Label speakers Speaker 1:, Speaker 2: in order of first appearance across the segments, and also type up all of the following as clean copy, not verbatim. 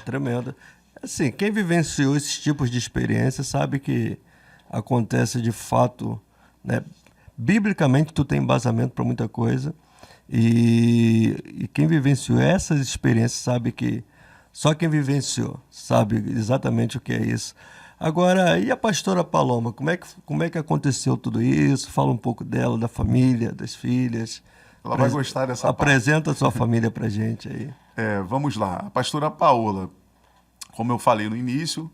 Speaker 1: tremendo. Assim, quem vivenciou esses tipos de experiência sabe que acontece de fato, né? Biblicamente tu tem embasamento para muita coisa e quem vivenciou essas experiências sabe que só quem vivenciou sabe exatamente o que é isso. Agora, e a pastora Paloma? Como é que aconteceu tudo isso? Fala um pouco dela, da família, das filhas.
Speaker 2: Ela vai gostar dessa parte.
Speaker 1: Apresenta a sua família pra gente aí.
Speaker 2: Vamos lá. A pastora Paola, como eu falei no início,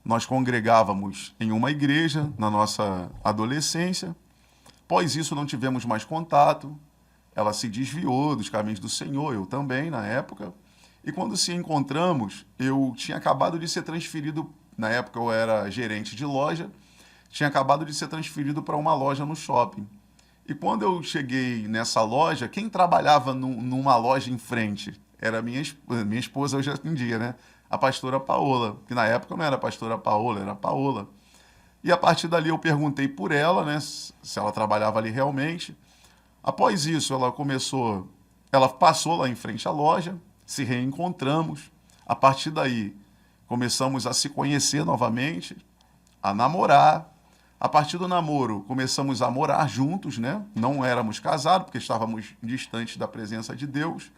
Speaker 2: nós congregávamos em uma igreja na nossa adolescência. Após isso, não tivemos mais contato. Ela se desviou dos caminhos do Senhor, eu também, na época. E quando se encontramos, eu tinha acabado de ser transferido, na época eu era gerente de loja, tinha acabado de ser transferido para uma loja no shopping. E quando eu cheguei nessa loja, quem trabalhava numa loja em frente era minha esposa hoje em dia, né? A pastora Paola, que na época não era a pastora Paola, era a Paola. E a partir dali eu perguntei por ela, né, se ela trabalhava ali realmente. Após isso, ela passou lá em frente à loja, se reencontramos. A partir daí, começamos a se conhecer novamente, a namorar. A partir do namoro, começamos a morar juntos, né? Não éramos casados, porque estávamos distantes da presença de Deus.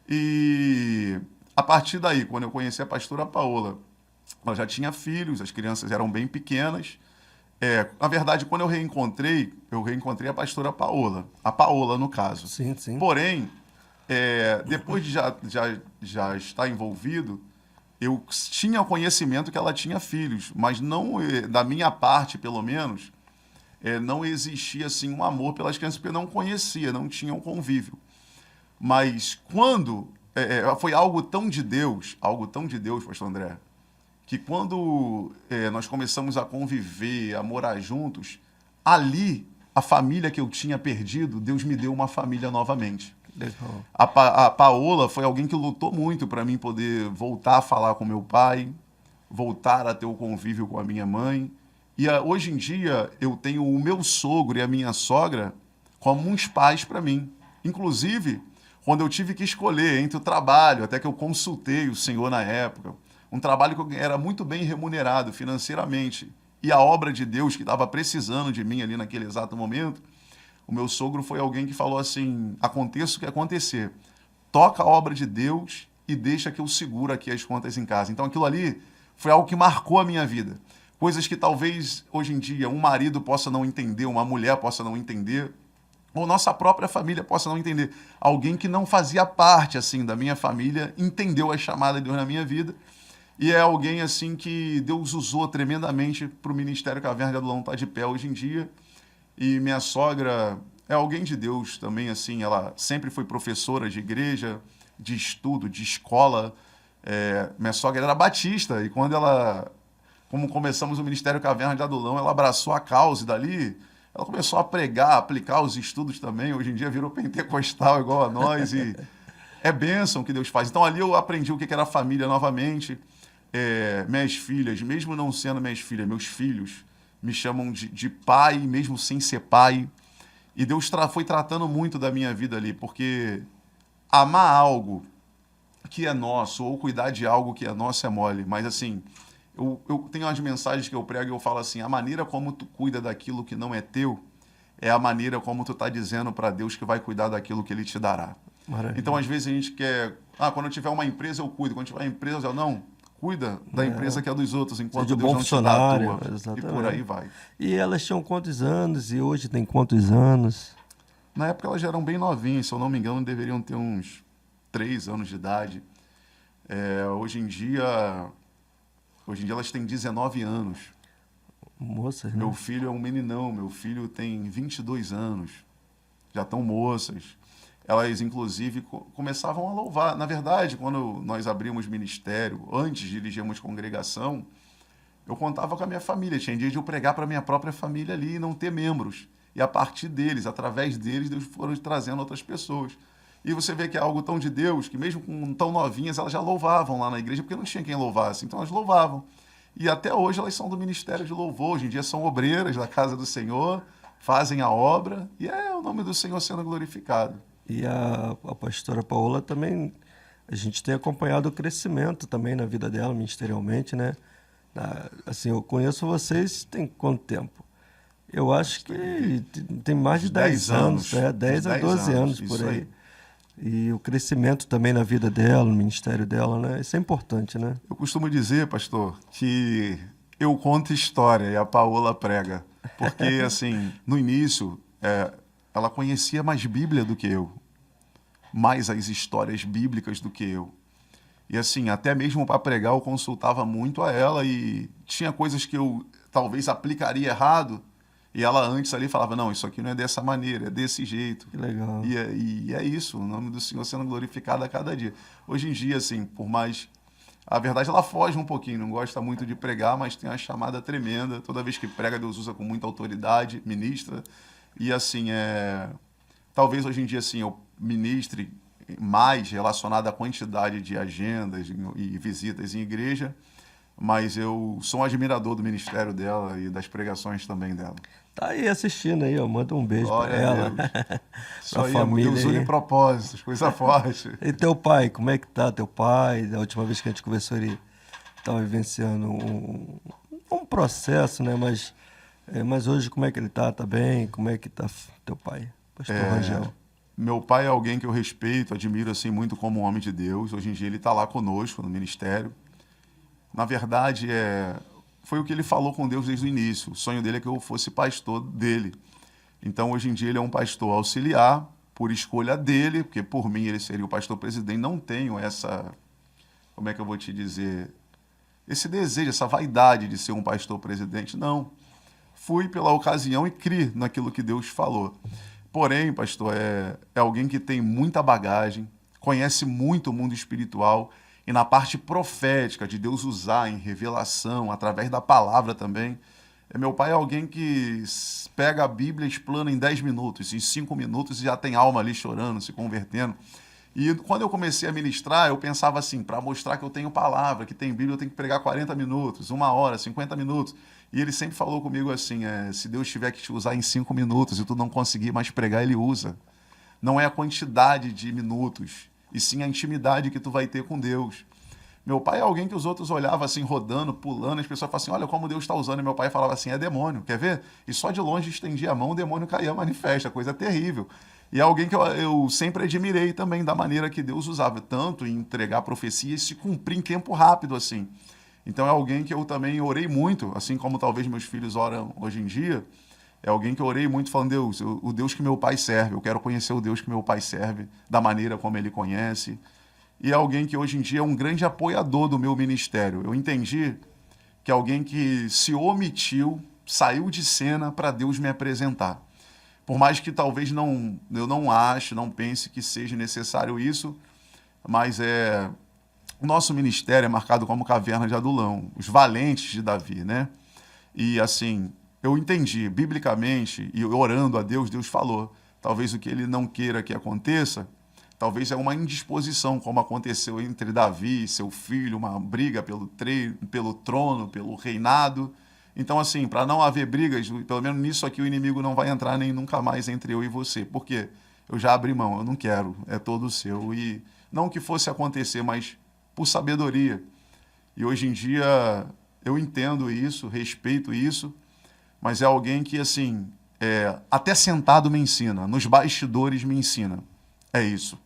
Speaker 2: E a partir daí, quando eu conheci a pastora Paola, ela já tinha filhos, as crianças eram bem pequenas. Na verdade, quando eu reencontrei a pastora Paola, a Paola, no caso.
Speaker 1: Sim, sim.
Speaker 2: Porém, depois de já estar envolvido, eu tinha conhecimento que ela tinha filhos, mas não, da minha parte, pelo menos, não existia assim um amor pelas crianças, porque eu não conhecia, não tinha um convívio. Mas quando foi algo tão de Deus, pastor André, que quando nós começamos a conviver, a morar juntos, ali, a família que eu tinha perdido, Deus me deu uma família novamente.
Speaker 1: Legal.
Speaker 2: A Paola foi alguém que lutou muito para mim poder voltar a falar com meu pai, voltar a ter o convívio com a minha mãe. E hoje em dia eu tenho o meu sogro e a minha sogra como uns pais para mim. Inclusive, quando eu tive que escolher entre o trabalho, até que eu consultei o Senhor na época, um trabalho que era muito bem remunerado financeiramente, e a obra de Deus que estava precisando de mim ali naquele exato momento, o meu sogro foi alguém que falou assim: aconteça o que acontecer, toca a obra de Deus e deixa que eu seguro aqui as contas em casa. Então aquilo ali foi algo que marcou a minha vida. Coisas que talvez hoje em dia um marido possa não entender, uma mulher possa não entender, ou nossa própria família possa não entender. Alguém que não fazia parte assim da minha família entendeu a chamada de Deus na minha vida. E é alguém assim que Deus usou tremendamente para o Ministério Caverna de Adulão estar de pé hoje em dia. E minha sogra é alguém de Deus também, assim, ela sempre foi professora de igreja, de estudo, de escola. Minha sogra era batista e como começamos o Ministério Caverna de Adulão, ela abraçou a causa e dali ela começou a pregar, aplicar os estudos também. Hoje em dia virou pentecostal igual a nós e é bênção que Deus faz. Então ali eu aprendi o que era família novamente. Minhas filhas, mesmo não sendo minhas filhas, meus filhos me chamam de pai, mesmo sem ser pai. E Deus foi tratando muito da minha vida ali, porque amar algo que é nosso, ou cuidar de algo que é nosso é mole. Mas assim, eu tenho umas mensagens que eu prego e eu falo assim: a maneira como tu cuida daquilo que não é teu é a maneira como tu está dizendo para Deus que vai cuidar daquilo que Ele te dará.
Speaker 1: Maravilha.
Speaker 2: Então, às vezes a gente quer... quando eu tiver uma empresa, eu cuido. Quando tiver uma empresa, eu não... Cuida da empresa que é dos outros, enquanto
Speaker 1: Seja
Speaker 2: Deus
Speaker 1: bom
Speaker 2: não te dá a
Speaker 1: funcionário,
Speaker 2: tua. E
Speaker 1: exatamente.
Speaker 2: por aí vai.
Speaker 1: E elas tinham quantos anos e hoje tem quantos anos?
Speaker 2: Na época elas já eram bem novinhas, se eu não me engano, deveriam ter uns 3 anos de idade. Hoje em dia elas têm 19 anos.
Speaker 1: Moças, né?
Speaker 2: Meu filho é um meninão, meu filho tem 22 anos. Já estão moças. Elas, inclusive, começavam a louvar. Na verdade, quando nós abrimos ministério, antes de dirigirmos congregação, eu contava com a minha família. Tinha dia de eu pregar para a minha própria família ali e não ter membros. E a partir deles, através deles, Deus foram trazendo outras pessoas. E você vê que é algo tão de Deus, que mesmo com tão novinhas, elas já louvavam lá na igreja, porque não tinha quem louvasse. Então elas louvavam. E até hoje elas são do ministério de louvor. Hoje em dia são obreiras da casa do Senhor, fazem a obra, e é o nome do Senhor sendo glorificado.
Speaker 1: E a pastora Paola também a gente tem acompanhado o crescimento também na vida dela, ministerialmente, né? Assim, eu conheço vocês tem quanto tempo? Eu acho que tem mais de 10 anos, 10 a 12 anos por aí. E o crescimento também na vida dela, no ministério dela, né? Isso é importante, né?
Speaker 2: Eu costumo dizer, pastor, que eu conto história e a Paola prega. Porque, assim, no início, ela conhecia mais Bíblia do que eu. Mais as histórias bíblicas do que eu. E, assim, até mesmo para pregar, eu consultava muito a ela e tinha coisas que eu talvez aplicaria errado. E ela antes ali falava, não, isso aqui não é dessa maneira, é desse jeito.
Speaker 1: Que legal.
Speaker 2: E é isso, o nome do Senhor sendo glorificado a cada dia. Hoje em dia, assim, por mais... A verdade, ela foge um pouquinho, não gosta muito de pregar, mas tem uma chamada tremenda. Toda vez que prega, Deus usa com muita autoridade, ministra. E, assim, talvez hoje em dia, assim, eu ministre mais relacionado à quantidade de agendas e visitas em igreja, mas eu sou um admirador do ministério dela e das pregações também dela.
Speaker 1: Tá aí assistindo aí, ó. Manda um beijo pra ela.
Speaker 2: Isso aí, família, Deus une propósitos, coisa forte.
Speaker 1: E teu pai, como é que tá teu pai? Da última vez que a gente conversou, ele estava vivenciando um processo, né? Mas hoje, como é que ele tá? Tá bem? Como é que tá teu pai, pastor Rangel?
Speaker 2: Meu pai é alguém que eu respeito, admiro assim muito como um homem de Deus. Hoje em dia ele está lá conosco no ministério. Na verdade, foi o que ele falou com Deus desde o início. O sonho dele é que eu fosse pastor dele. Então, hoje em dia, ele é um pastor auxiliar, por escolha dele, porque por mim ele seria o pastor presidente. Não tenho como é que eu vou te dizer, esse desejo, essa vaidade de ser um pastor presidente, não. Fui pela ocasião e criei naquilo que Deus falou. Porém, pastor, é alguém que tem muita bagagem, conhece muito o mundo espiritual, e na parte profética, de Deus usar em revelação, através da palavra também. Meu pai é alguém que pega a Bíblia e explana em 10 minutos, em 5 minutos, e já tem alma ali chorando, se convertendo. E quando eu comecei a ministrar, eu pensava assim, para mostrar que eu tenho palavra, que tem Bíblia, eu tenho que pregar 40 minutos, 1 hora, 50 minutos. E ele sempre falou comigo assim, se Deus tiver que te usar em 5 minutos e tu não conseguir mais pregar, ele usa. Não é a quantidade de minutos, e sim a intimidade que tu vai ter com Deus. Meu pai é alguém que os outros olhavam assim, rodando, pulando, as pessoas falavam assim, olha como Deus está usando. E meu pai falava assim, é demônio, quer ver? E só de longe estendia a mão, o demônio caía manifesta, coisa terrível. E é alguém que eu sempre admirei também da maneira que Deus usava, tanto em entregar profecia e se cumprir em tempo rápido, assim. Então é alguém que eu também orei muito, assim como talvez meus filhos oram hoje em dia. É alguém que eu orei muito falando, Deus, o Deus que meu pai serve, eu quero conhecer o Deus que meu pai serve, da maneira como ele conhece. E é alguém que hoje em dia é um grande apoiador do meu ministério. Eu entendi que é alguém que se omitiu, saiu de cena para Deus me apresentar. Por mais que talvez eu não ache, não pense que seja necessário isso, mas o nosso ministério é marcado como caverna de Adulão, os valentes de Davi, né? E assim, eu entendi, biblicamente, e orando a Deus, Deus falou, talvez o que ele não queira que aconteça, talvez é uma indisposição, como aconteceu entre Davi e seu filho, uma briga pelo trono, pelo reinado. Então, assim, para não haver brigas, pelo menos nisso aqui o inimigo não vai entrar nem nunca mais entre eu e você. Por quê? Eu já abri mão, eu não quero, é todo seu. E não que fosse acontecer, mas por sabedoria. E hoje em dia eu entendo isso, respeito isso, mas é alguém que, assim, até sentado me ensina, nos bastidores me ensina. É isso.